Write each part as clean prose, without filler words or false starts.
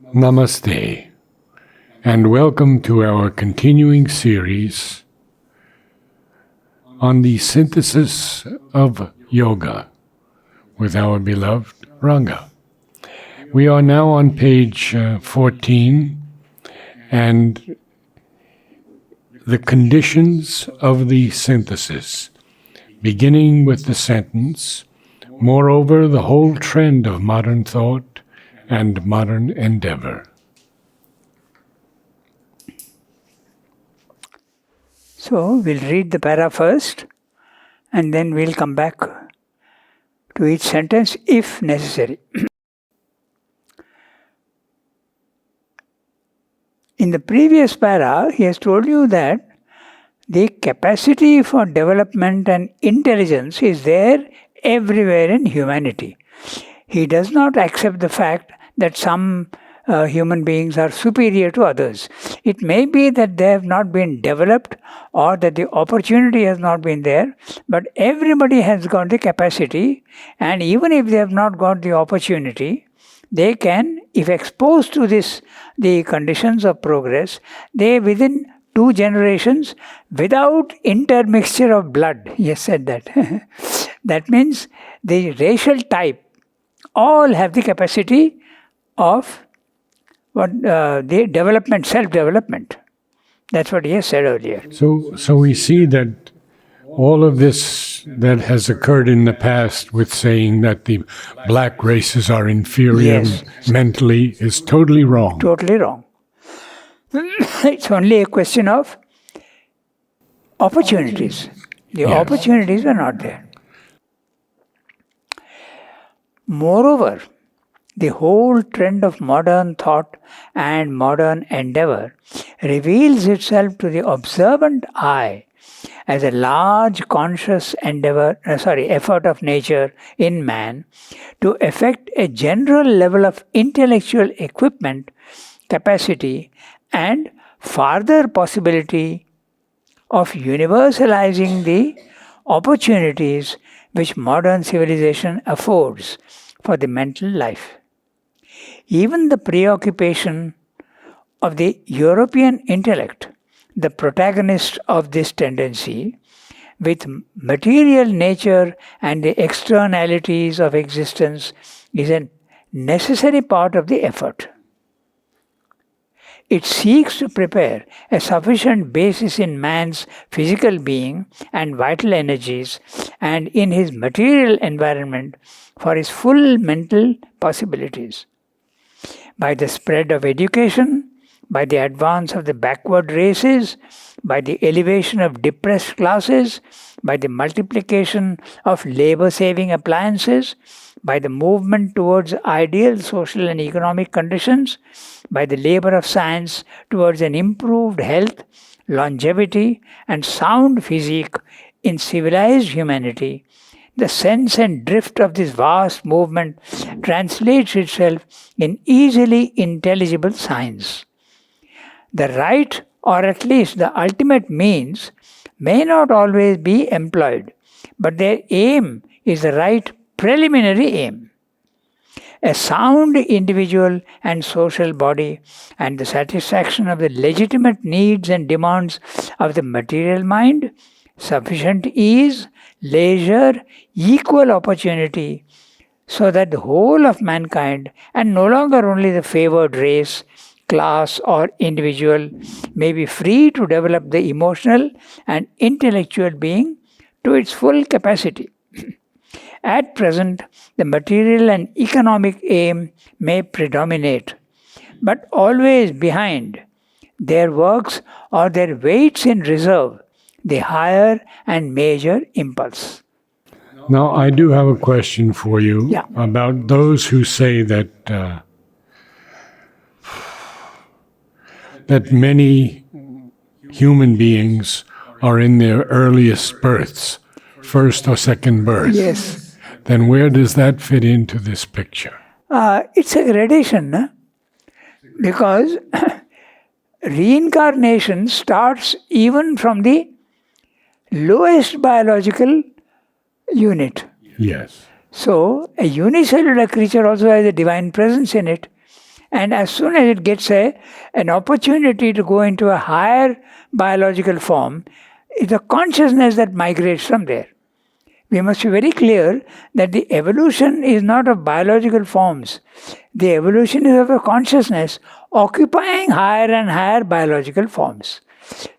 Namaste, and welcome to our continuing series on the synthesis of yoga with our beloved Ranga. We are now on page 14, and the conditions of the synthesis, beginning with the sentence, "Moreover, the whole trend of modern thought and modern endeavor." So we'll read the para first, and then we'll come back to each sentence if necessary. In the previous para, he has told you that the capacity for development and intelligence is there everywhere in humanity. He does not accept the fact that some human beings are superior to others. It may be that they have not been developed or that the opportunity has not been there, but everybody has got the capacity, and even if they have not got the opportunity, they can, if exposed to the conditions of progress, they within 2 generations, without intermixture of blood, he has said that. That means the racial type all have the capacity of the development, self-development. That's what he has said earlier. So we see that all of this that has occurred in the past with saying that the black races are inferior mentally is totally wrong. Totally wrong. It's only a question of opportunities. The opportunities are not there. Moreover, the whole trend of modern thought and modern endeavor reveals itself to the observant eye as a large conscious effort of nature in man to effect a general level of intellectual equipment, capacity, and farther possibility of universalizing the opportunities which modern civilization affords for the mental life. Even the preoccupation of the European intellect, the protagonist of this tendency, with material nature and the externalities of existence, is a necessary part of the effort. It seeks to prepare a sufficient basis in man's physical being and vital energies and in his material environment for his full mental possibilities. By the spread of education, by the advance of the backward races, by the elevation of depressed classes, by the multiplication of labor-saving appliances, by the movement towards ideal social and economic conditions, by the labor of science towards an improved health, longevity, and sound physique in civilized humanity, the sense and drift of this vast movement translates itself in easily intelligible signs. The right, or at least the ultimate means, may not always be employed, but their aim is the right preliminary aim. A sound individual and social body and the satisfaction of the legitimate needs and demands of the material mind, sufficient ease, leisure, equal opportunity, so that the whole of mankind, and no longer only the favored race, class, or individual, may be free to develop the emotional and intellectual being to its full capacity. At present, the material and economic aim may predominate, but always behind there works or there waits in reserve the higher and major impulse. Now, I do have a question for you about those who say that that many human beings are in their earliest births, first or second birth. Yes. Then where does that fit into this picture? It's a gradation, because reincarnation starts even from the lowest biological unit. Yes. So, a unicellular creature also has a divine presence in it. And as soon as it gets an opportunity to go into a higher biological form, it's the consciousness that migrates from there. We must be very clear that the evolution is not of biological forms. The evolution is of a consciousness occupying higher and higher biological forms.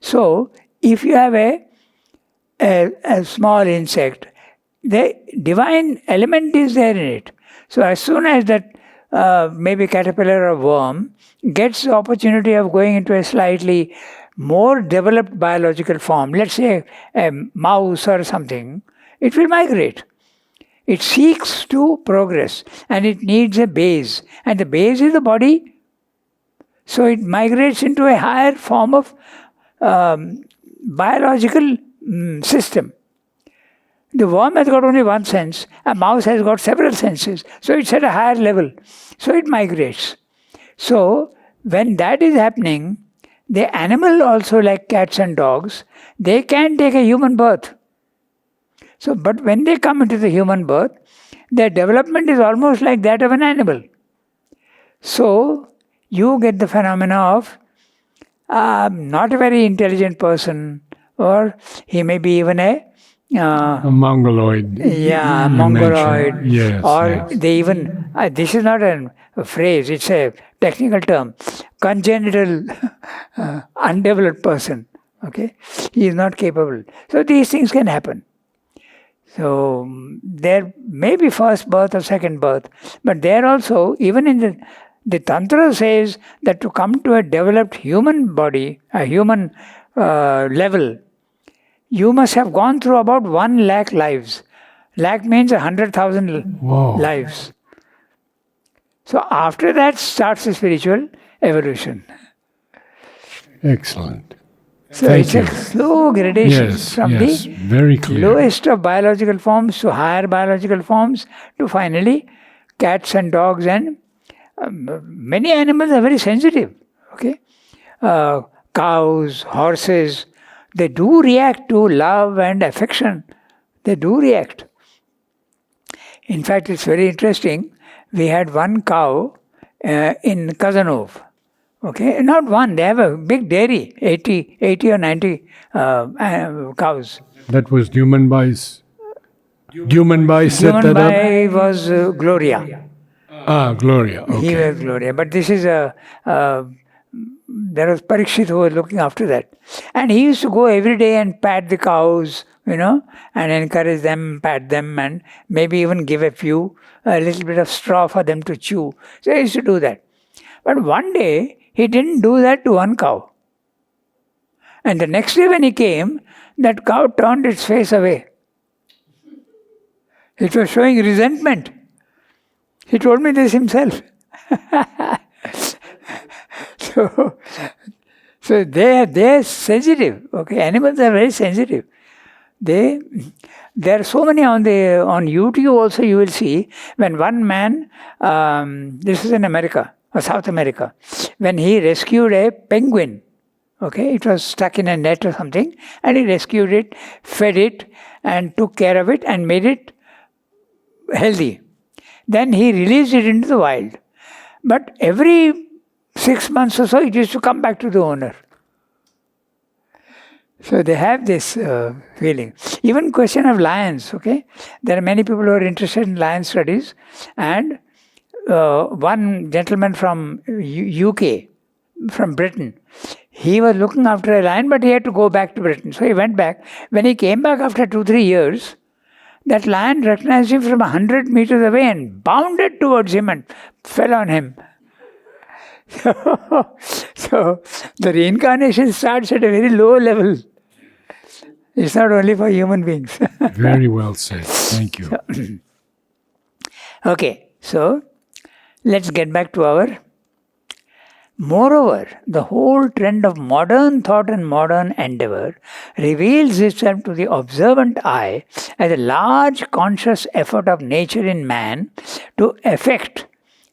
So, if you have a small insect, the divine element is there in it. So, as soon as that maybe caterpillar or worm gets the opportunity of going into a slightly more developed biological form, let's say a mouse or something, it will migrate. It seeks to progress and it needs a base. And the base is the body. So it migrates into a higher form of biological system. The worm has got only one sense. A mouse has got several senses. So it's at a higher level. So it migrates. So when that is happening, the animal also, like cats and dogs, they can take a human birth. So, but when they come into the human birth, their development is almost like that of an animal. So, you get the phenomena of not a very intelligent person, or he may be even a mongoloid. Yeah, you mongoloid. mentioned. Yes, Or yes. they even, this is not a phrase, it's a technical term, congenital undeveloped person. Okay? He is not capable. So these things can happen. So there may be first birth or second birth, but there also, even in the Tantra says that to come to a developed human body, a human level, you must have gone through about 1 lakh lives. Lakh means 100,000 Whoa. lives. So after that starts the spiritual evolution. Excellent. So Thank it's you. a slow gradation from yes, the very clear. lowest of biological forms to higher biological forms to finally cats and dogs, and many animals are very sensitive. Okay, cows, horses, they do react to love and affection. They do react. In fact, it's very interesting. We had one cow in Kazanov. Okay, not one, they have a big dairy, 80 or 90 cows. That was Human-Bai's. Human-Bai set Human that up? by was Gloria. Gloria. He Okay. was Gloria. But this is there was Parikshit who was looking after that. And he used to go every day and pat the cows, and encourage them, pat them, and maybe even give a little bit of straw for them to chew. So he used to do that. But one day, he didn't do that to one cow. And the next day when he came, that cow turned its face away. It was showing resentment. He told me this himself. So they are sensitive. Okay, animals are very sensitive. There are so many on YouTube also. You will see when one man, this is in America or South America, when he rescued a penguin. Okay, it was stuck in a net or something, and he rescued it, fed it, and took care of it, and made it healthy. Then he released it into the wild. But every 6 months or so, it used to come back to the owner. So they have this feeling. Even question of lions, okay? There are many people who are interested in lion studies. And one gentleman from UK, from Britain, he was looking after a lion, but he had to go back to Britain. So he went back. When he came back after 2-3 years, that lion recognized him from 100 meters away and bounded towards him and fell on him. So the reincarnation starts at a very low level. It's not only for human beings. Very well said. Thank you. Okay, so let's get back to our... Moreover, the whole trend of modern thought and modern endeavor reveals itself to the observant eye as a large conscious effort of nature in man to effect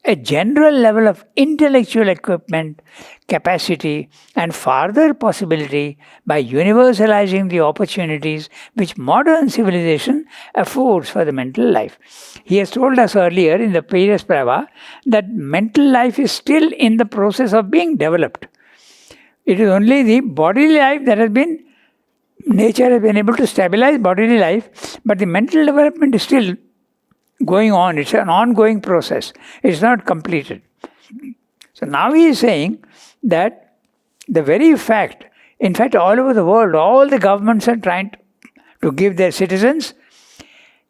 a general level of intellectual equipment, capacity, and further possibility by universalizing the opportunities which modern civilization affords for the mental life. He has told us earlier in the previous prava that mental life is still in the process of being developed. It is only the bodily life that has been, nature has been able to stabilize bodily life, but the mental development is still going on. It's an ongoing process. It's not completed. So now he is saying that the very fact, in fact, all over the world, all the governments are trying to give their citizens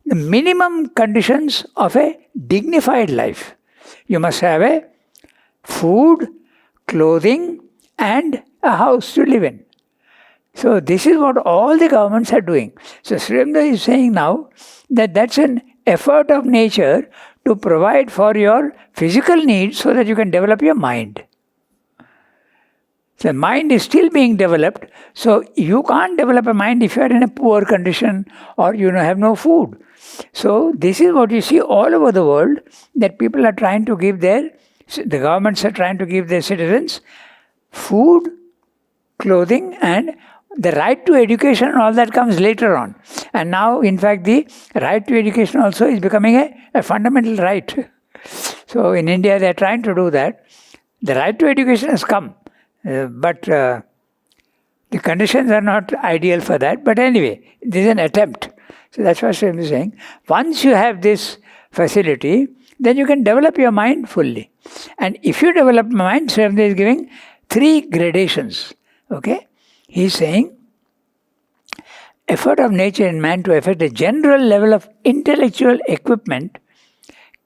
the minimum conditions of a dignified life. You must have a food, clothing, and a house to live in. So this is what all the governments are doing. So Sri Aurobindo is saying now that that's an effort of nature to provide for your physical needs so that you can develop your mind. The mind is still being developed, so you can't develop a mind if you are in a poor condition or you have no food. So this is what you see all over the world, that people are trying to give the governments are trying to give their citizens food, clothing, and the right to education, all that comes later on. And now, in fact, the right to education also is becoming a fundamental right. So in India, they are trying to do that. The right to education has come, but the conditions are not ideal for that. But anyway, this is an attempt. So that's what Sri Aurobindo is saying. Once you have this facility, then you can develop your mind fully. And if you develop mind, Sri Aurobindo is giving 3 gradations. Okay? He is saying, effort of nature in man to affect a general level of intellectual equipment,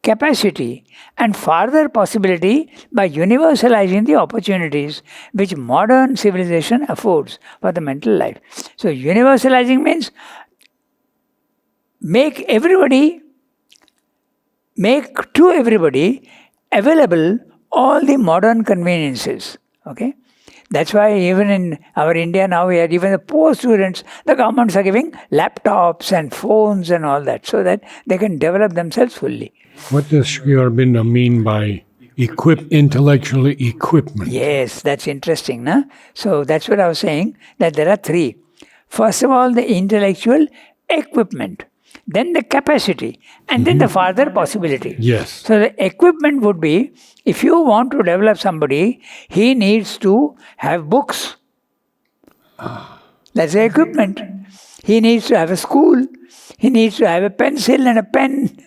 capacity, and further possibility by universalizing the opportunities which modern civilization affords for the mental life. So universalizing means make to everybody available all the modern conveniences. Okay? That's why even in our India now, we have even the poor students, the governments are giving laptops and phones and all that so that they can develop themselves fully. What does Sri Aurobindo mean by intellectual equipment? Yes, that's interesting. No? So that's what I was saying, that there are 3. First of all, the intellectual equipment, then the capacity, and then the further possibility. Yes. So the equipment would be, if you want to develop somebody, he needs to have books. That's the equipment. He needs to have a school. He needs to have a pencil and a pen.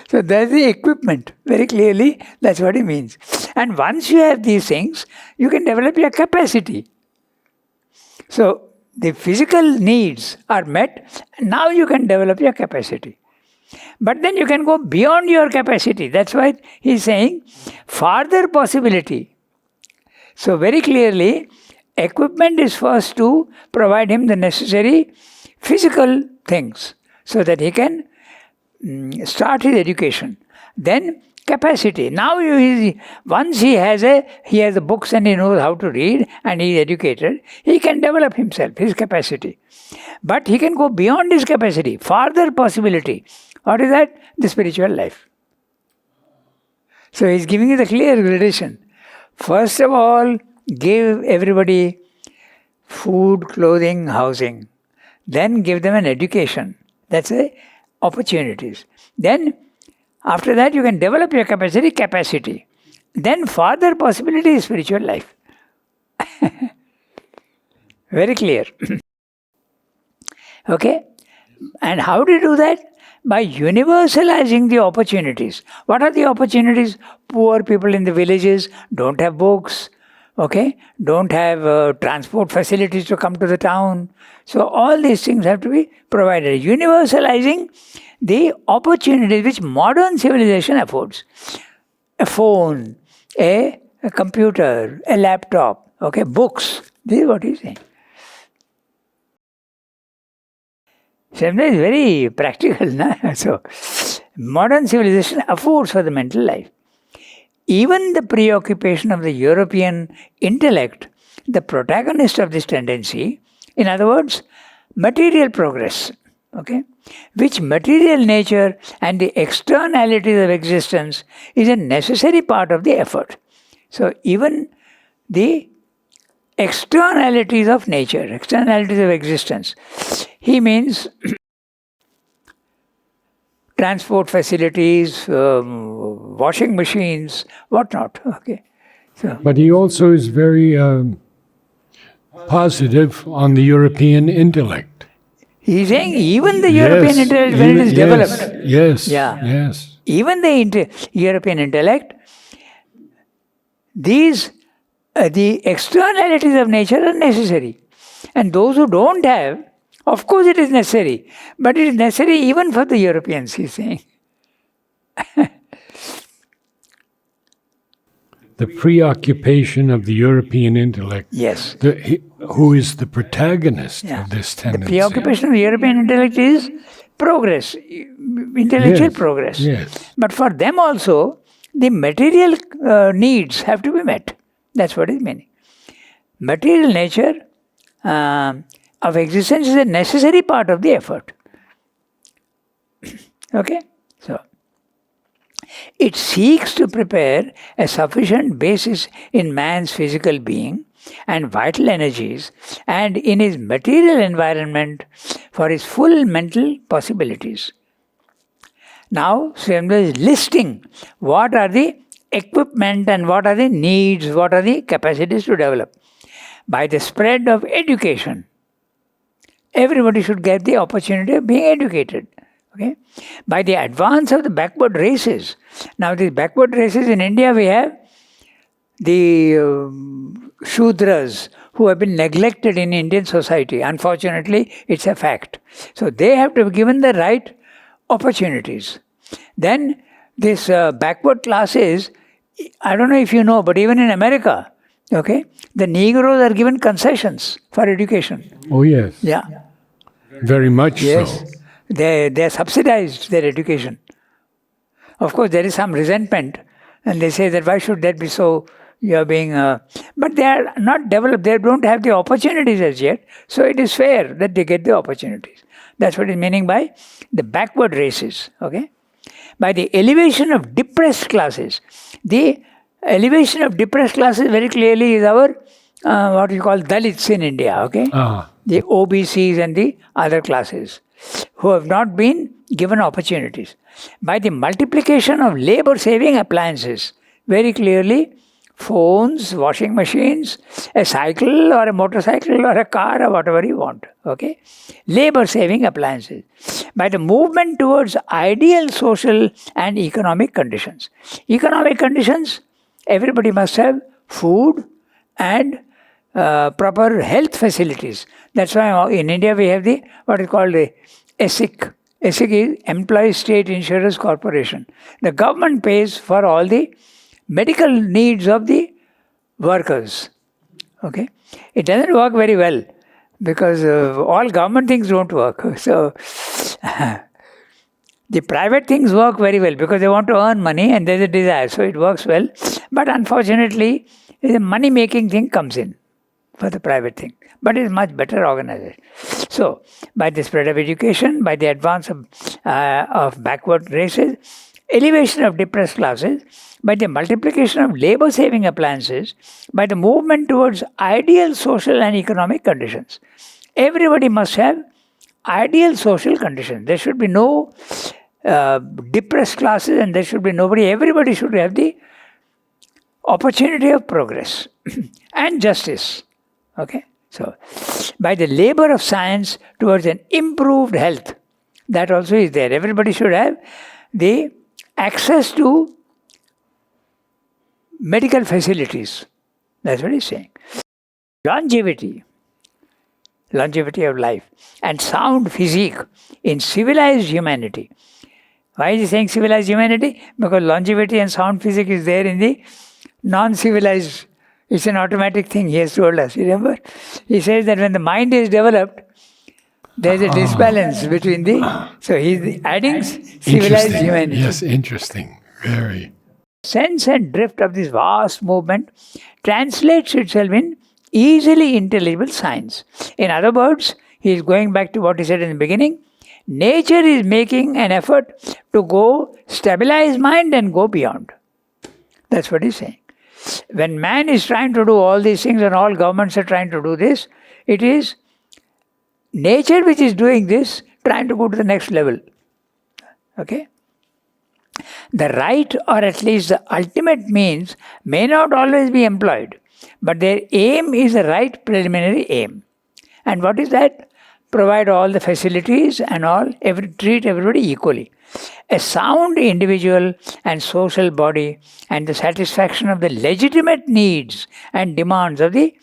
So that's the equipment. Very clearly, that's what he means. And once you have these things, you can develop your capacity. So the physical needs are met, now you can develop your capacity. But then you can go beyond your capacity. That's why he's saying further possibility. So very clearly, equipment is first to provide him the necessary physical things so that he can start his education. Then capacity. Now once he has the books and he knows how to read and he is educated, he can develop himself, his capacity. But he can go beyond his capacity, further possibility. What is that? The spiritual life. So he's giving you the clear gradation. First of all, give everybody food, clothing, housing. Then give them an education. That's the opportunities. Then after that, you can develop your capacity. Then further possibility is spiritual life. Very clear. Okay? And how do you do that? By universalizing the opportunities. What are the opportunities? Poor people in the villages don't have books, okay? Don't have transport facilities to come to the town. So all these things have to be provided. Universalizing the opportunities which modern civilization affords. A phone, a computer, a laptop, okay? Books. This is what he's saying. Samna is very practical. Na? So, modern civilization affords for the mental life. Even the preoccupation of the European intellect, the protagonist of this tendency, in other words, material progress. okay, which material nature and the externalities of existence is a necessary part of the effort. So even the externalities of nature, externalities of existence, he means transport facilities, washing machines, whatnot. Okay. So, But he also is very positive on the European intellect. he's saying even the European intellect, when it is developed, Yes, Yeah. yes. even the European intellect, these the externalities of nature are necessary. And those who don't have, of course it is necessary, but it is necessary even for the Europeans, he's saying. The preoccupation of the European intellect, Yes. who is the protagonist Yeah. of this The tendency. preoccupation of the European intellect is progress, intellectual Yes, progress. yes. But for them also, the material needs have to be met. That's what is meaning. Material nature of existence is a necessary part of the effort. Okay? So, it seeks to prepare a sufficient basis in man's physical being and vital energies and in his material environment for his full mental possibilities. Now, Swamdeva is listing what are the equipment and what are the needs, what are the capacities to develop. By the spread of education, everybody should get the opportunity of being educated. Okay? By the advance of the backward races. Now, these backward races in India, we have the sheaths who have been neglected in Indian society. Unfortunately, it's a fact. So they have to be given the right opportunities. Then this backward classes, I don't know if you know, but even in America, okay, the Negroes are given concessions for education. Oh, yes. Yeah. Very much Yes. so. They are subsidized, their education. Of course, there is some resentment, and they say that why should that be so? You are being, but they are not developed. They don't have the opportunities as yet. So it is fair that they get the opportunities. That's what is meaning by the backward races. Okay, by the elevation of depressed classes. The elevation of depressed classes very clearly is our what you call Dalits in India. Okay, the OBCs and the other classes who have not been given opportunities. By the multiplication of labor-saving appliances, very clearly, phones, washing machines, a cycle or a motorcycle or a car or whatever you want. Okay, labor-saving appliances. By the movement towards ideal social and economic conditions. Economic conditions, everybody must have food and proper health facilities. That's why in India we have the what is called the ESIC. ESIC is Employee State Insurance Corporation. The government pays for all the medical needs of the workers. Okay, it doesn't work very well because all government things don't work. So the private things work very well because they want to earn money and there's a desire, so it works well. But unfortunately, the money-making thing comes in for the private thing, but it's much better organized. So, by the spread of education, by the advance of backward races, elevation of depressed classes, by the multiplication of labor-saving appliances, by the movement towards ideal social and economic conditions. Everybody must have ideal social conditions. There should be no depressed classes and there should be nobody. Everybody should have the opportunity of progress and justice. Okay, so by the labor of science towards an improved health, that also is there. Everybody should have the access to medical facilities. That's what he's saying. Longevity of life, and sound physique in civilized humanity. Why is he saying civilized humanity? Because longevity and sound physique is there in the non-civilized. It's an automatic thing he has told us. Remember? He says that when the mind is developed, there is a disbalance between the... So he's adding civilized humanity. Yes, interesting. Very. Sense and drift of this vast movement translates itself in easily intelligible signs. In other words, he is going back to what he said in the beginning. nature is making an effort to go stabilize mind and go beyond. That's what he's saying. When man is trying to do all these things and all governments are trying to do this, it is nature which is doing this, trying to go to the next level. Okay? The right, or at least the ultimate means, may not always be employed, but their aim is the right preliminary aim. And what is that? Provide all the facilities and all, treat everybody equally. A sound individual and social body and the satisfaction of the legitimate needs and demands of the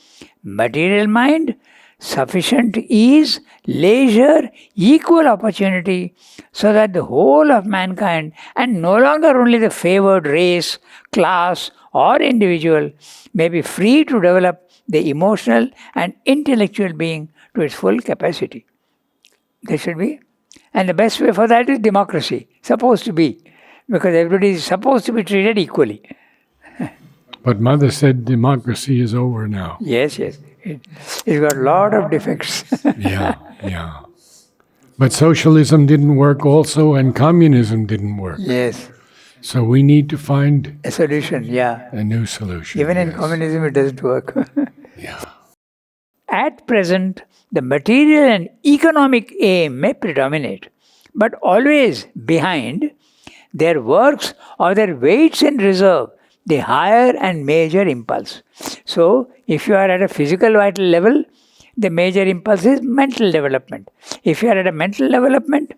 material mind, sufficient ease, leisure, equal opportunity, so that the whole of mankind, and no longer only the favored race, class, or individual, may be free to develop the emotional and intellectual being to its full capacity. There should be. And the best way for that is democracy, supposed to be, because everybody is supposed to be treated equally. But Mother said democracy is over now. Yes. It's got a lot of defects. Yeah. But socialism didn't work also, and communism didn't work. Yes. So we need to find a solution, a new solution. Even in communism it doesn't work. Yeah. At present, the material and economic aim may predominate, but always behind there works or there waits in reserve the higher and major impulse. So, if you are at a physical vital level, the major impulse is mental development. If you are at a mental development,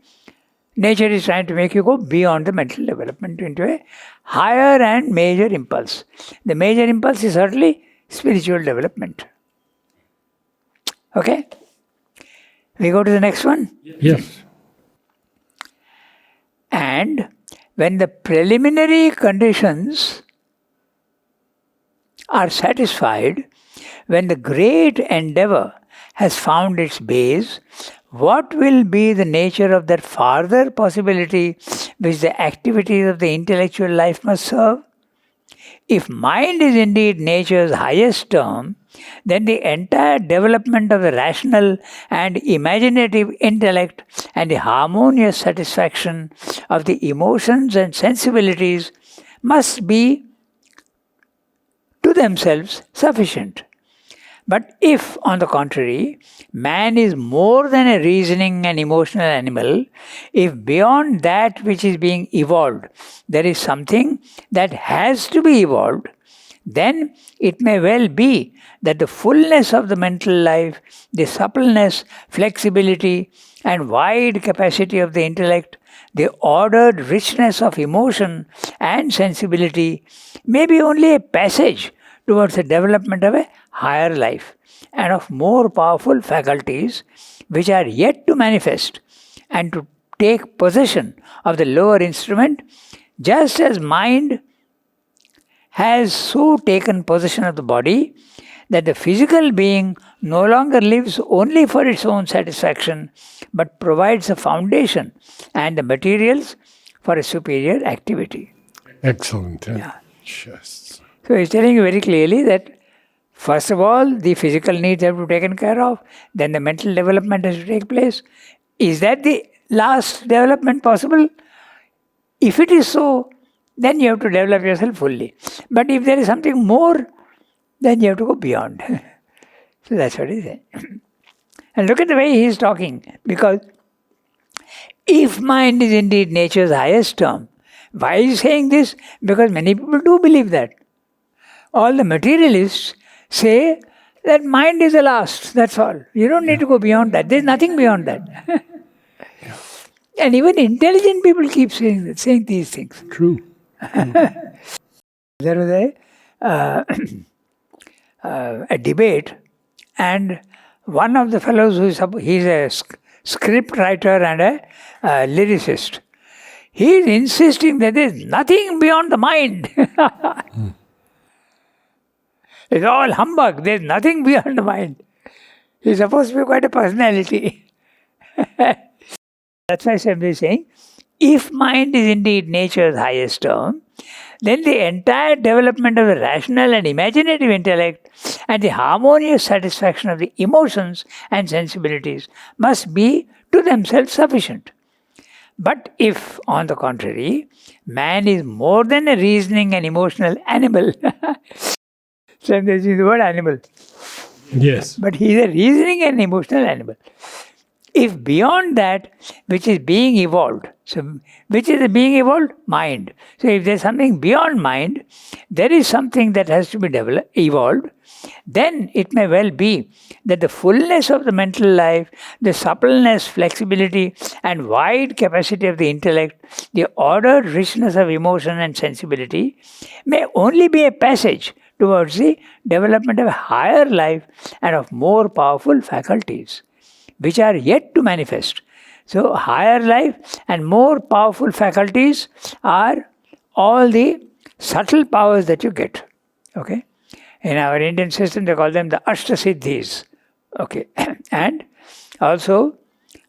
nature is trying to make you go beyond the mental development into a higher and major impulse. The major impulse is certainly spiritual development. Okay? We go to the next one? Yes. And when the preliminary conditions are satisfied, when the great endeavor has found its base, what will be the nature of that farther possibility which the activities of the intellectual life must serve? If mind is indeed nature's highest term, then the entire development of the rational and imaginative intellect and the harmonious satisfaction of the emotions and sensibilities must be to themselves sufficient. But if, on the contrary, man is more than a reasoning and emotional animal, if beyond that which is being evolved, there is something that has to be evolved, then it may well be that the fullness of the mental life, the suppleness, flexibility, and wide capacity of the intellect, the ordered richness of emotion and sensibility may be only a passage towards the development of a higher life and of more powerful faculties which are yet to manifest and to take possession of the lower instrument, just as mind has so taken possession of the body that the physical being no longer lives only for its own satisfaction but provides a foundation and the materials for a superior activity. Excellent. Yeah. Just. So he's telling you very clearly that first of all, the physical needs have to be taken care of, then the mental development has to take place. Is that the last development possible? If it is so, then you have to develop yourself fully. But if there is something more, then you have to go beyond. So that's what he's saying. And look at the way he is talking, because if mind is indeed nature's highest term, why is he saying this? Because many people do believe that. All the materialists say that mind is the last, that's all. You don't need to go beyond that. There's nothing beyond that. And even intelligent people keep saying that, saying these things. True. There was a debate, and one of the fellows he's a script writer and a lyricist. He is insisting that there is nothing beyond the mind. It's all humbug. There's nothing beyond the mind. He's supposed to be quite a personality. That's why I'm saying, if mind is indeed nature's highest term, then the entire development of the rational and imaginative intellect and the harmonious satisfaction of the emotions and sensibilities must be to themselves sufficient. But if, on the contrary, man is more than a reasoning and emotional animal, so I'm using the word animal, Yes. but he is a reasoning and emotional animal. If beyond that, which is being evolved, so which is the being evolved? Mind. So if there's something beyond mind, there is something that has to be evolved, then it may well be that the fullness of the mental life, the suppleness, flexibility, and wide capacity of the intellect, the ordered richness of emotion and sensibility, may only be a passage towards the development of a higher life and of more powerful faculties, which are yet to manifest. So, higher life and more powerful faculties are all the subtle powers that you get. Okay? In our Indian system, they call them the Ashtasiddhis. Okay? And also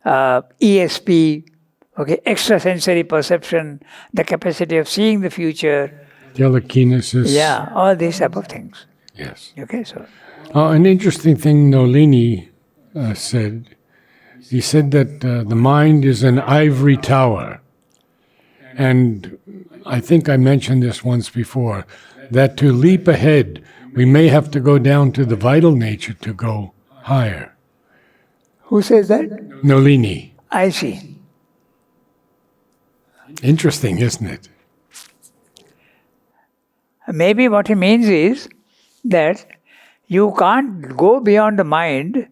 ESP, okay, extrasensory perception, the capacity of seeing the future. Telekinesis. Yeah, all these type of things. Yes. Okay, so. An interesting thing Nolini said. He said that the mind is an ivory tower. And I think I mentioned this once before, that to leap ahead, we may have to go down to the vital nature to go higher. Who says that? Nolini. I see. Interesting, isn't it? Maybe what he means is that you can't go beyond the mind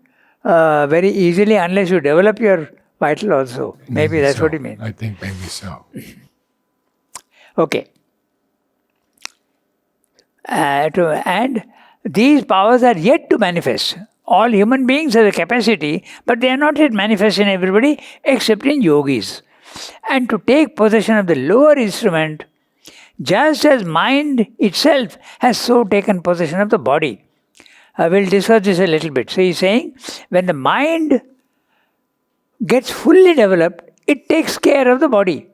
very easily unless you develop your vital also. Maybe that's so. what he means. I think maybe so. Okay. And these powers are yet to manifest. All human beings have the capacity, but they are not yet manifest in everybody except in yogis. And to take possession of the lower instrument, just as mind itself has so taken possession of the body. We'll discuss this a little bit. So he's saying, when the mind gets fully developed, it takes care of the body.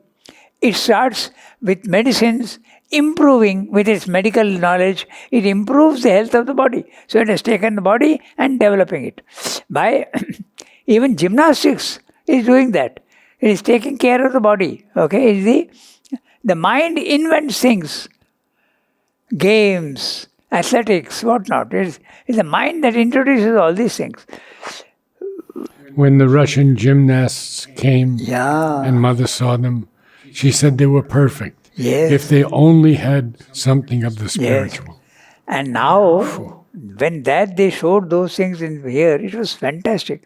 It starts with medicines, improving with its medical knowledge, it improves the health of the body. So it has taken the body and developing it. By even gymnastics is doing that. It is taking care of the body. Okay, the mind invents things, games, athletics, whatnot. It's the mind that introduces all these things. When the Russian gymnasts came and Mother saw them, she said they were perfect. Yes. If they only had something of the spiritual. Yes. And now, when they showed those things in here, it was fantastic.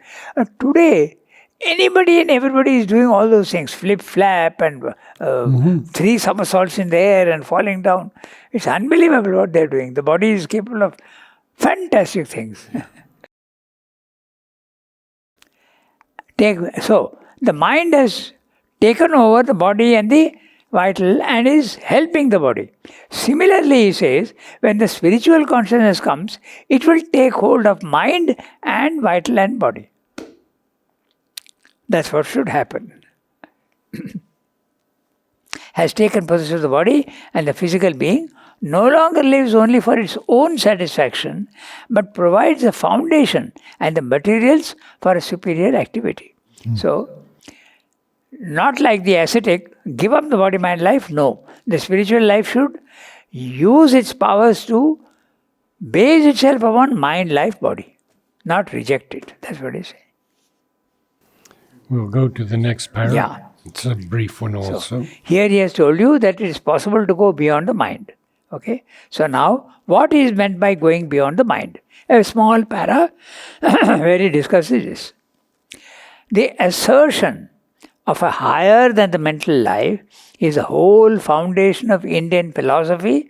Today, anybody and everybody is doing all those things, flip, flap, and 3 somersaults in the air and falling down. It's unbelievable what they're doing. The body is capable of fantastic things. So, the mind has taken over the body and the vital and is helping the body. Similarly, he says, when the spiritual consciousness comes, it will take hold of mind and vital and body. That's what should happen. Has taken possession of the body, and the physical being no longer lives only for its own satisfaction, but provides a foundation and the materials for a superior activity. So, not like the ascetic, give up the body, mind, life. No. The spiritual life should use its powers to base itself upon mind, life, body. Not reject it. That's what he's saying. We'll go to the next paragraph. Yeah. It's a brief one also. So, here he has told you that it is possible to go beyond the mind. Okay. So now, what is meant by going beyond the mind? A small para where he discusses this. The assertion of a higher than the mental life is the whole foundation of Indian philosophy,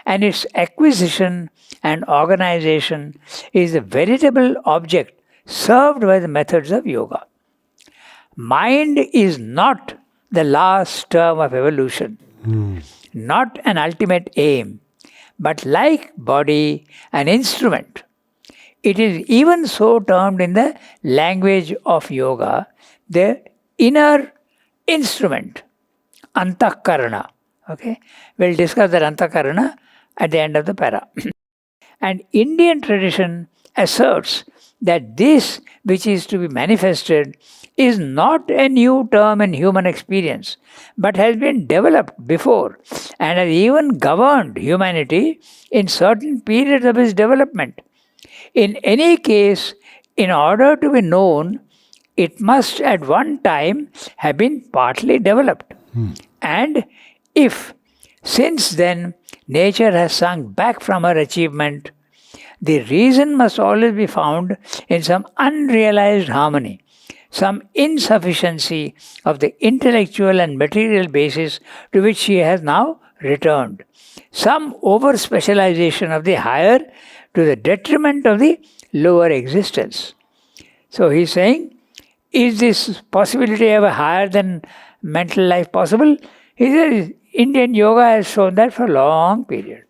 and its acquisition and organization is a veritable object served by the methods of yoga. Mind is not the last term of evolution, not an ultimate aim, but like body, an instrument. It is even so termed in the language of yoga, the inner instrument, antakarana. Okay, we'll discuss that antakarana at the end of the para. And Indian tradition asserts that this which is to be manifested is not a new term in human experience, but has been developed before and has even governed humanity in certain periods of its development. In any case, in order to be known, it must at one time have been partly developed. And if, since then, nature has sunk back from her achievement, the reason must always be found in some unrealized harmony, some insufficiency of the intellectual and material basis to which she has now returned, some over specialization of the higher to the detriment of the lower existence. So he's saying, is this possibility of a higher than mental life possible? He says, Indian yoga has shown that for a long period.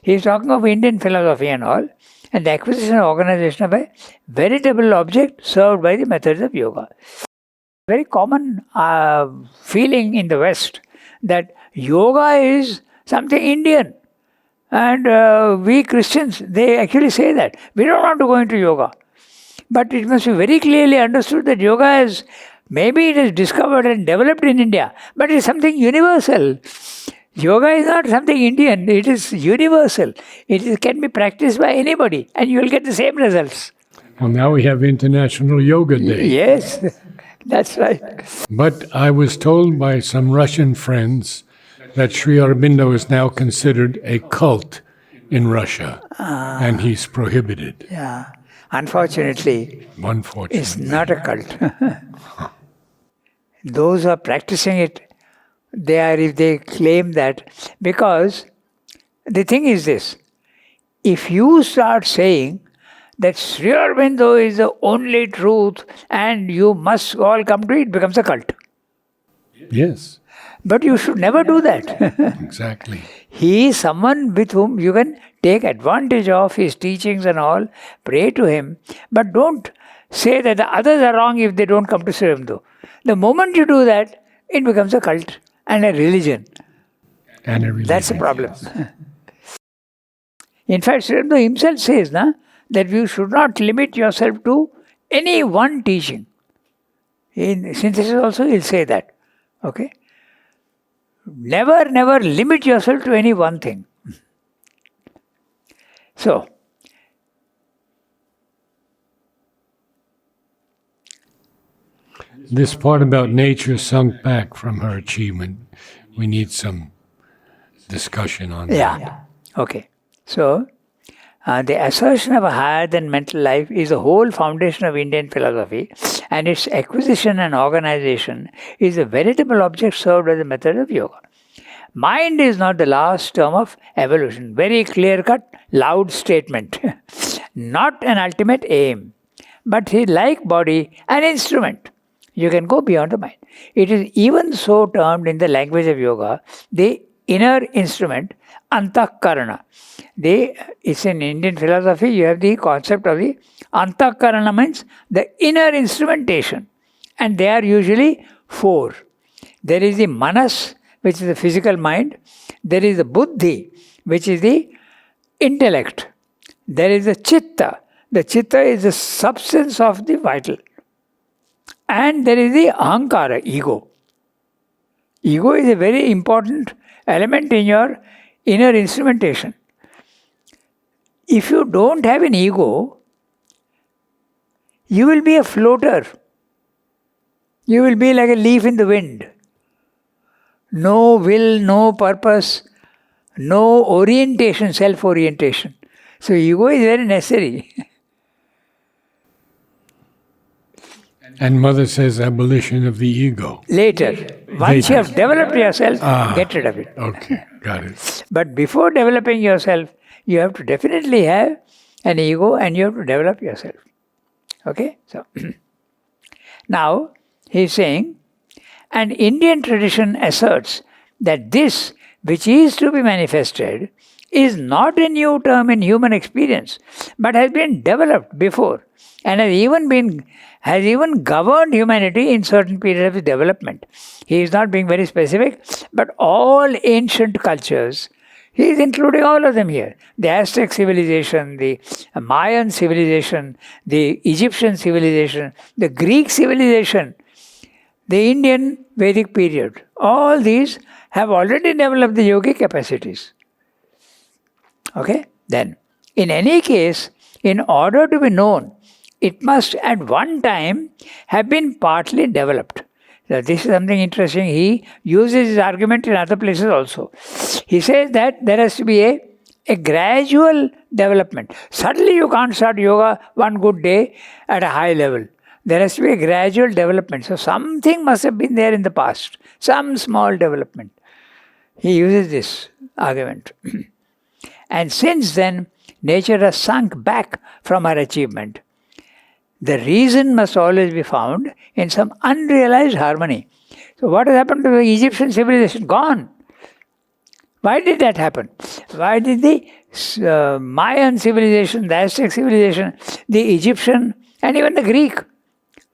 He's talking of Indian philosophy and all, and the acquisition and organization of a veritable object served by the methods of yoga. Very common feeling in the West that yoga is something Indian. And we Christians, they actually say that. We don't want to go into yoga. But it must be very clearly understood that yoga is, maybe it is discovered and developed in India, but it is something universal. Yoga is not something Indian, it is universal. Can be practiced by anybody and you will get the same results. Well, now we have International Yoga Day. Yes, that's right. But I was told by some Russian friends that Sri Aurobindo is now considered a cult in Russia, and he's prohibited. Yeah. Unfortunately, it's not a cult. Those who are practicing it, if they claim that, because the thing is this, if you start saying that Sri Aurobindo is the only truth and you must all come to it, it becomes a cult. Yes. But you should never do that. Exactly. He is someone with whom you can take advantage of his teachings and all, pray to him, but don't say that the others are wrong if they don't come to Sri Aurobindo. The moment you do that, it becomes a cult and a religion. That's the problem. In fact, Sri Aurobindo himself says that you should not limit yourself to any one teaching. In Synthesis also he'll say that. Okay? Never limit yourself to any one thing. So, this part about nature sunk back from her achievement, we need some discussion on that. Yeah. Okay. So, the assertion of a higher than mental life is the whole foundation of Indian philosophy, and its acquisition and organization is a veritable object served as a method of yoga. Mind is not the last term of evolution. Very clear-cut, loud statement. Not an ultimate aim, but like body, an instrument. You can go beyond the mind. It is even so termed in the language of yoga, the inner instrument, antahkarana. It's in Indian philosophy, you have the concept of the antahkarana, means the inner instrumentation. And they are usually four. There is the manas, which is the physical mind. There is the buddhi, which is the intellect. There is the chitta. The chitta is the substance of the vital. And there is the ahankara, ego. Ego is a very important element in your inner instrumentation. If you don't have an ego, you will be a floater. You will be like a leaf in the wind. No will, no purpose, no orientation, self-orientation. So ego is very necessary. And Mother says abolition of the ego. Later. Once you have developed yourself, get rid of it. Okay, got it. But before developing yourself, you have to definitely have an ego and you have to develop yourself. Okay? So, now, he's saying, and Indian tradition asserts that this which is to be manifested is not a new term in human experience, but has been developed before and has even governed humanity in certain periods of development. He is not being very specific, but all ancient cultures He is including all of them here. The Aztec civilization, the Mayan civilization, the Egyptian civilization, the Greek civilization, the Indian Vedic period. All these have already developed the yogic capacities. Okay? Then, in any case, in order to be known, it must at one time have been partly developed. So this is something interesting. He uses his argument in other places also. He says that there has to be a gradual development. Suddenly you can't start yoga one good day at a high level. There has to be a gradual development. So something must have been there in the past. Some small development. He uses this argument. And since then, nature has sunk back from her achievement. The reason must always be found in some unrealized harmony. So what has happened to the Egyptian civilization? Gone. Why did that happen? Why did the Mayan civilization, the Aztec civilization, the Egyptian, and even the Greek,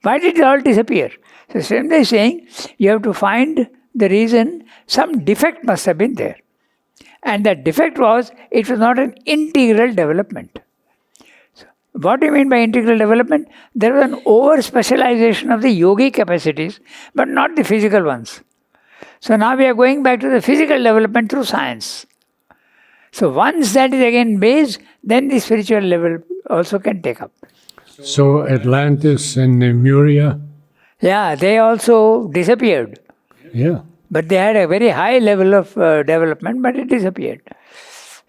why did it all disappear? So same they saying, you have to find the reason. Some defect must have been there. And that defect was, it was not an integral development. What do you mean by integral development? There was an over-specialization of the yogic capacities, but not the physical ones. So now we are going back to the physical development through science. So once that is again based, then the spiritual level also can take up. So Atlantis and Lemuria? Yeah, they also disappeared. Yeah. But they had a very high level of development, but it disappeared.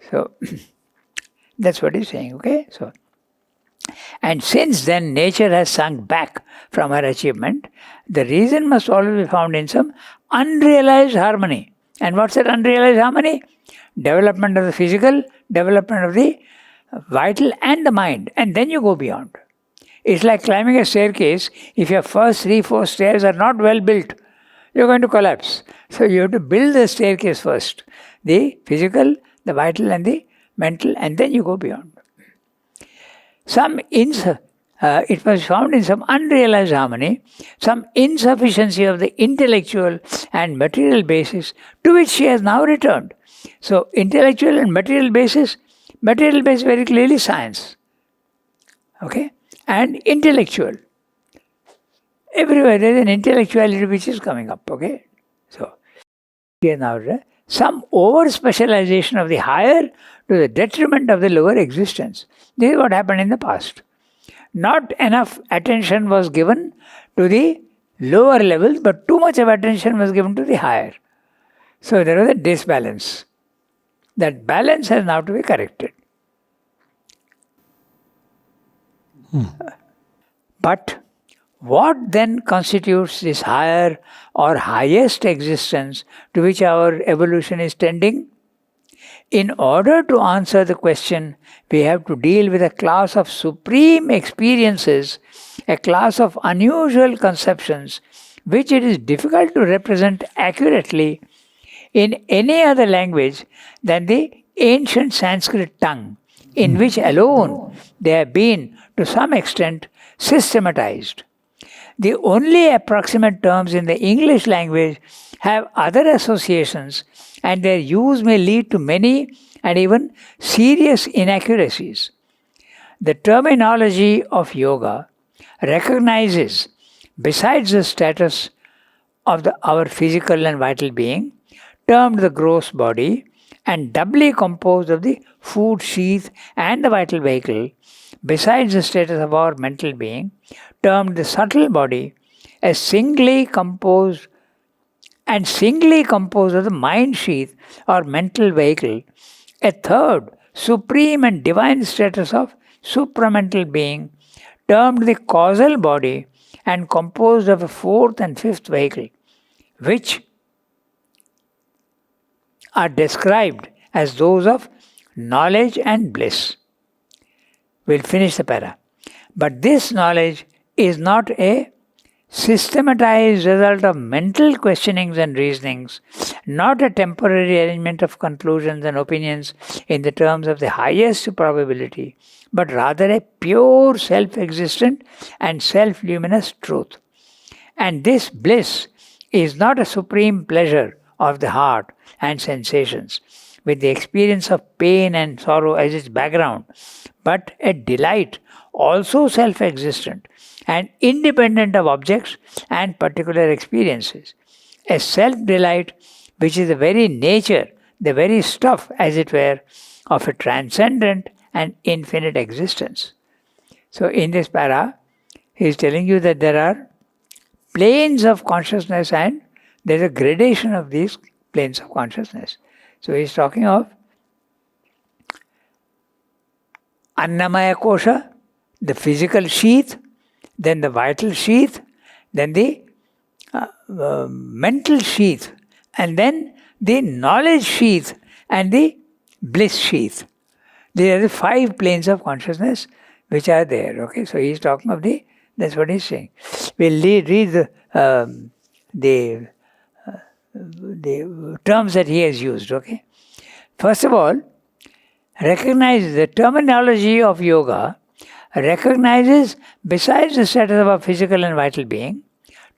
So that's what he's saying, okay? So. And since then nature has sunk back from her achievement, the reason must always be found in some unrealized harmony. And what's that unrealized harmony? Development of the physical, development of the vital and the mind. And then you go beyond. It's like climbing a staircase. If your first 3-4 stairs are not well built, you're going to collapse. So you have to build the staircase first. The physical, the vital and the mental, and then you go beyond. It was found in some unrealized harmony, some insufficiency of the intellectual and material basis to which she has now returned. So intellectual and material basis very clearly science. Okay? And intellectual. Everywhere there is an intellectuality which is coming up. Okay? So here now some over-specialization of the higher to the detriment of the lower existence. This is what happened in the past. Not enough attention was given to the lower levels, but too much of attention was given to the higher. So there was a disbalance. That balance has now to be corrected. But what then constitutes this higher or highest existence to which our evolution is tending? In order to answer the question, we have to deal with a class of supreme experiences, a class of unusual conceptions, which it is difficult to represent accurately in any other language than the ancient Sanskrit tongue, in which alone they have been, to some extent, systematized. The only approximate terms in the English language have other associations, and their use may lead to many and even serious inaccuracies. The terminology of yoga recognizes, besides the status of our physical and vital being, termed the gross body, and doubly composed of the food sheath and the vital vehicle, besides the status of our mental being, termed the subtle body, as singly composed of the mind sheath or mental vehicle, a third, supreme and divine status of supramental being, termed the causal body and composed of a fourth and fifth vehicle, which are described as those of knowledge and bliss. We'll finish the para. But this knowledge is not a systematized result of mental questionings and reasonings, not a temporary arrangement of conclusions and opinions in the terms of the highest probability, but rather a pure self-existent and self-luminous truth. And this bliss is not a supreme pleasure of the heart and sensations, with the experience of pain and sorrow as its background, but a delight also self-existent and independent of objects and particular experiences. A self-delight which is the very nature, the very stuff, as it were, of a transcendent and infinite existence. So in this para, he is telling you that there are planes of consciousness and there is a gradation of these planes of consciousness. So he is talking of Annamaya Kosha, the physical sheath, then the vital sheath, then the mental sheath, and then the knowledge sheath and the bliss sheath. These are the 5 planes of consciousness which are there. Okay, so he is talking of that's what he is saying. We'll read the terms that he has used. Okay, first of all, recognize the terminology of yoga recognizes, besides the status of our physical and vital being,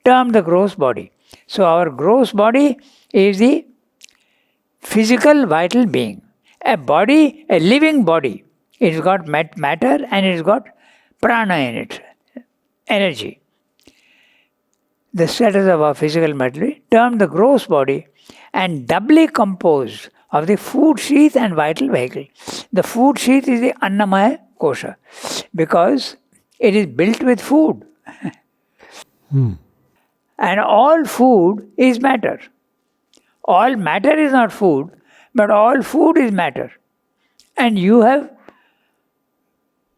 termed the gross body. So our gross body is the physical vital being. A body, a living body. It's got matter and it's got prana in it, energy. The status of our physical matter termed the gross body and doubly composed of the food sheath and vital vehicle. The food sheath is the Annamaya Kosha because it is built with food. And all food is matter. All matter is not food, but all food is matter. And you have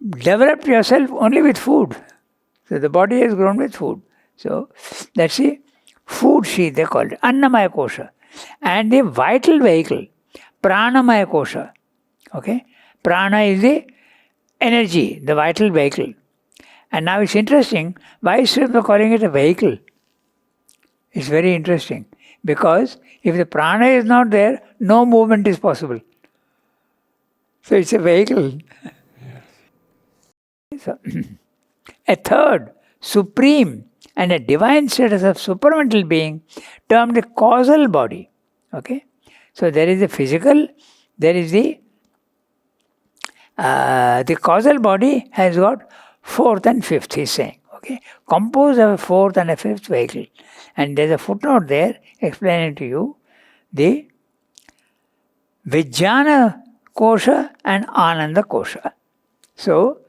developed yourself only with food. So the body has grown with food. So that's the food sheath they call it, Annamaya Kosha. And the vital vehicle, Pranamaya Kosha. Okay? Prana is the energy, the vital vehicle. And now it's interesting, why is Sri calling it a vehicle? It's very interesting. Because if the prana is not there, no movement is possible. So it's a vehicle. So, a third, supreme and a divine status of supramental being termed the causal body. Okay? So there is the physical, there is the causal body has got 4th and 5th, he's saying. Okay? Composed of a 4th and a 5th vehicle. And there's a footnote there explaining to you the Vijnana Kosha and Ananda Kosha. So,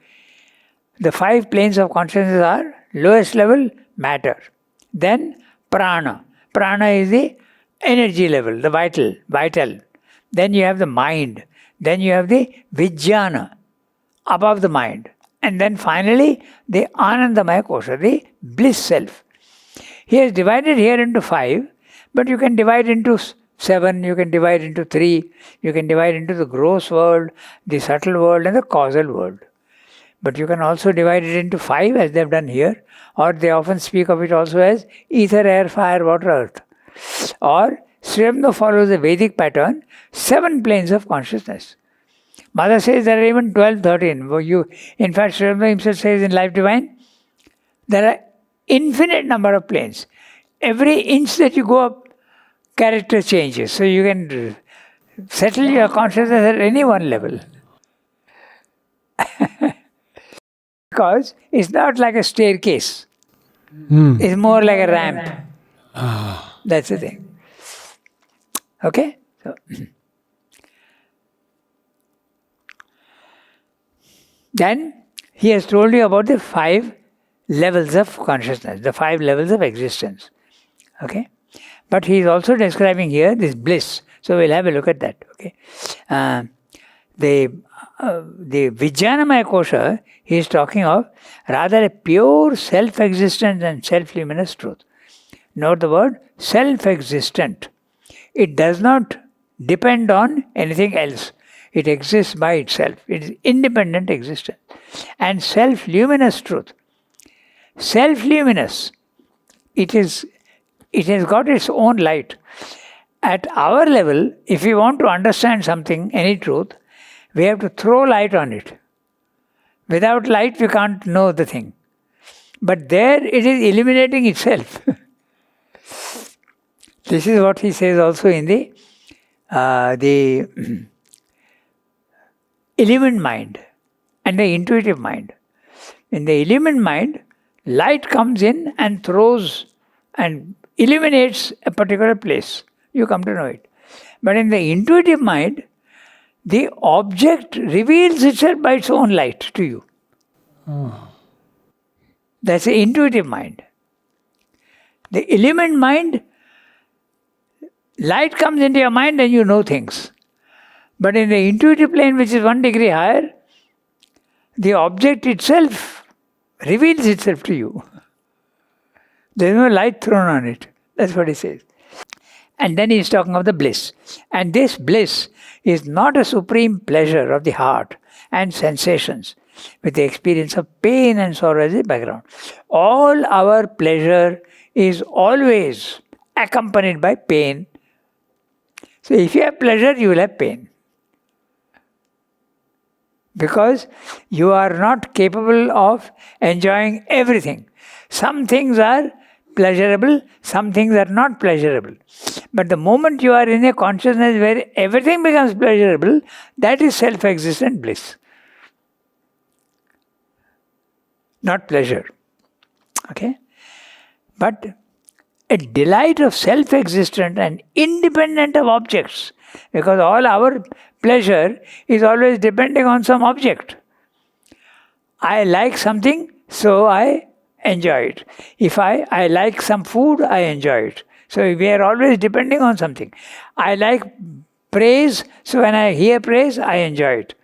the 5 planes of consciousness are lowest level, matter. Then prana. Prana is the energy level, the vital. Then you have the mind. Then you have the Vijnana, above the mind. And then finally, the Anandamaya Kosha, the bliss self. He has divided here into 5, but you can divide into 7, you can divide into 3, you can divide into the gross world, the subtle world and the causal world. But you can also divide it into 5 as they have done here, or they often speak of it also as ether, air, fire, water, earth. Or Sri Aurobindo follows the Vedic pattern, 7 planes of consciousness. Mother says there are even 12, 13. In fact, Sri Aurobindo himself says in Life Divine, there are infinite number of planes. Every inch that you go up, character changes. So you can settle your consciousness at any one level. Because it's not like a staircase. It's more like a ramp. That's the thing. Okay? So, then he has told you about the 5 levels of consciousness, the 5 levels of existence. Okay? But he is also describing here this bliss. So we'll have a look at that. Okay? The Vijnanamaya Kosha, he is talking of rather a pure self-existent and self-luminous truth. Note the word self-existent. It does not depend on anything else. It exists by itself. It is independent existence. And self-luminous truth. Self-luminous. It has got its own light. At our level, if we want to understand something, any truth, we have to throw light on it. Without light, we can't know the thing. But there, it is illuminating itself. This is what he says also in the the illumined mind and the intuitive mind. In the illumined mind, light comes in and throws and illuminates a particular place. You come to know it. But in the intuitive mind, the object reveals itself by its own light to you. That's the intuitive mind. The illumined mind, light comes into your mind and you know things. But in the intuitive plane, which is 1 degree higher, the object itself reveals itself to you. There is no light thrown on it. That's what he says. And then he is talking of the bliss. And this bliss is not a supreme pleasure of the heart and sensations with the experience of pain and sorrow as a background. All our pleasure is always accompanied by pain. So if you have pleasure, you will have pain. Because you are not capable of enjoying everything. Some things are pleasurable, some things are not pleasurable. But the moment you are in a consciousness where everything becomes pleasurable, that is self-existent bliss. Not pleasure. Okay? But a delight of self-existent and independent of objects. Because all our pleasure is always depending on some object. I like something, so I enjoy it. If I like some food, I enjoy it. So we are always depending on something. I like praise, so when I hear praise, I enjoy it.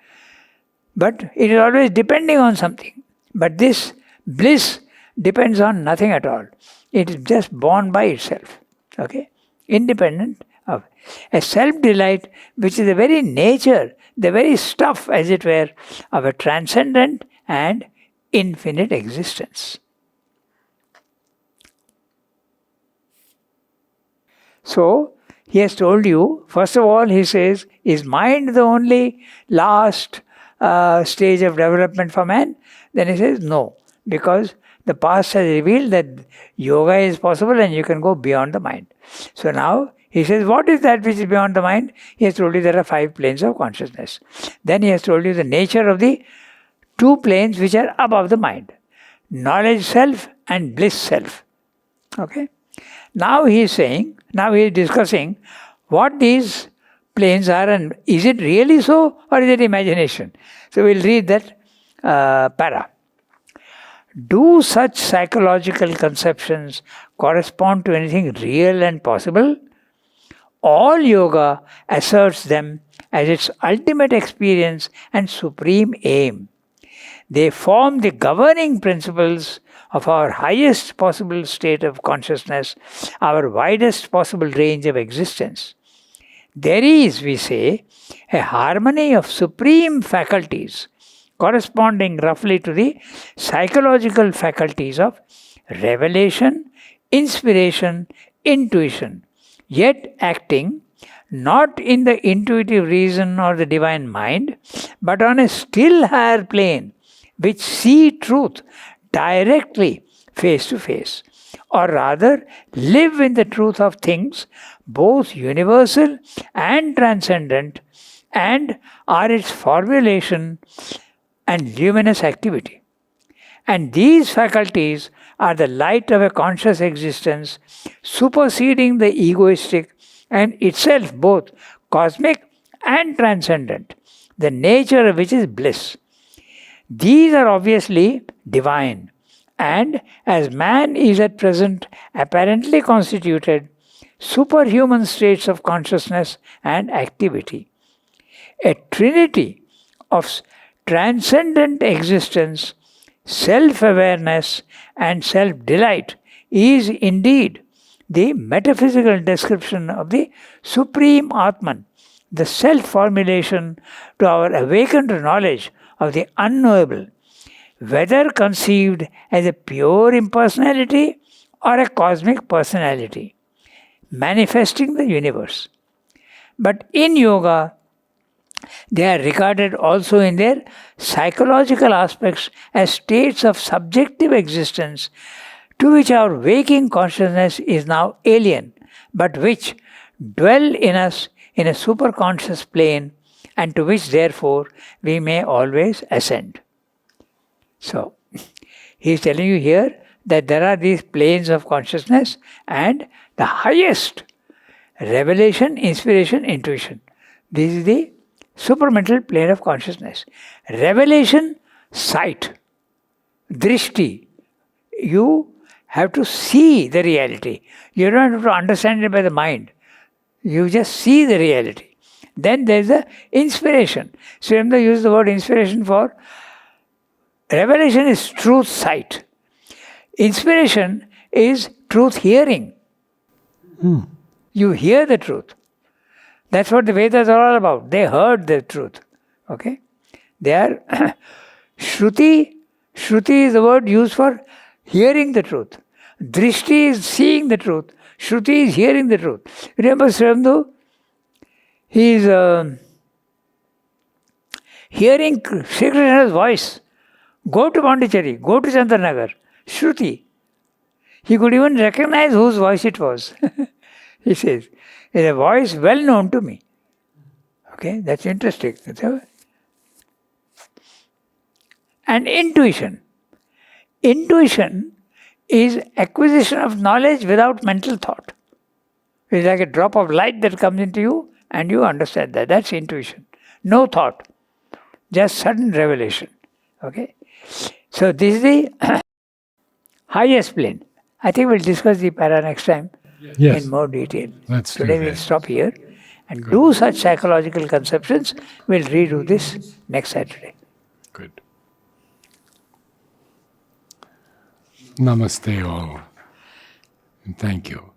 But it is always depending on something. But this bliss depends on nothing at all. It is just born by itself. Okay? Independent of a self-delight, which is the very nature, the very stuff, as it were, of a transcendent and infinite existence. So, he has told you, first of all, he says, is mind the only last stage of development for man? Then he says, no, because the past has revealed that yoga is possible and you can go beyond the mind. So now, he says, what is that which is beyond the mind? He has told you there are 5 planes of consciousness. Then he has told you the nature of the 2 planes which are above the mind. Knowledge self and bliss self. Okay? Now he is saying, now he is discussing what these planes are and is it really so or is it imagination? So we'll read that para. Do such psychological conceptions correspond to anything real and possible? All yoga asserts them as its ultimate experience and supreme aim. They form the governing principles of our highest possible state of consciousness, our widest possible range of existence. There is, we say, a harmony of supreme faculties corresponding roughly to the psychological faculties of revelation, inspiration, intuition, yet acting not in the intuitive reason or the divine mind, but on a still higher plane, which see truth directly face to face, or rather live in the truth of things, both universal and transcendent, and are its formulation and luminous activity. And these faculties are the light of a conscious existence, superseding the egoistic and itself both cosmic and transcendent, the nature of which is bliss. These are obviously divine, and as man is at present apparently constituted, superhuman states of consciousness and activity. A trinity of transcendent existence, self-awareness and self-delight is indeed the metaphysical description of the Supreme Atman, the self-formulation to our awakened knowledge of the unknowable, whether conceived as a pure impersonality or a cosmic personality, manifesting the universe. But in yoga, they are regarded also in their psychological aspects as states of subjective existence to which our waking consciousness is now alien, but which dwell in us in a superconscious plane, and to which therefore we may always ascend. So, he is telling you here that there are these planes of consciousness, and the highest revelation, inspiration, intuition. This is the supramental plane of consciousness. Revelation, sight, drishti. You have to see the reality. You don't have to understand it by the mind. You just see the reality. Then there is the inspiration. Srimda used the word inspiration for revelation is truth sight. Inspiration is truth hearing. You hear the truth. That's what the Vedas are all about. They heard the truth. Okay? They are Shruti. Shruti is the word used for hearing the truth. Drishti is seeing the truth. Shruti is hearing the truth. Remember Srimdu? He is hearing Sri Krishna's voice. Go to Pondicherry, go to Chandranagar. Shruti. He could even recognize whose voice it was. He says, it's a voice well known to me. Okay, that's interesting. And intuition. Intuition is acquisition of knowledge without mental thought. It's like a drop of light that comes into you and you understand that. That's intuition. No thought. Just sudden revelation. Okay? So this is the highest plane. I think we'll discuss the para next time in more detail. Today we'll stop here and do such psychological conceptions. We'll redo this next Saturday. Good. Namaste all. And thank you.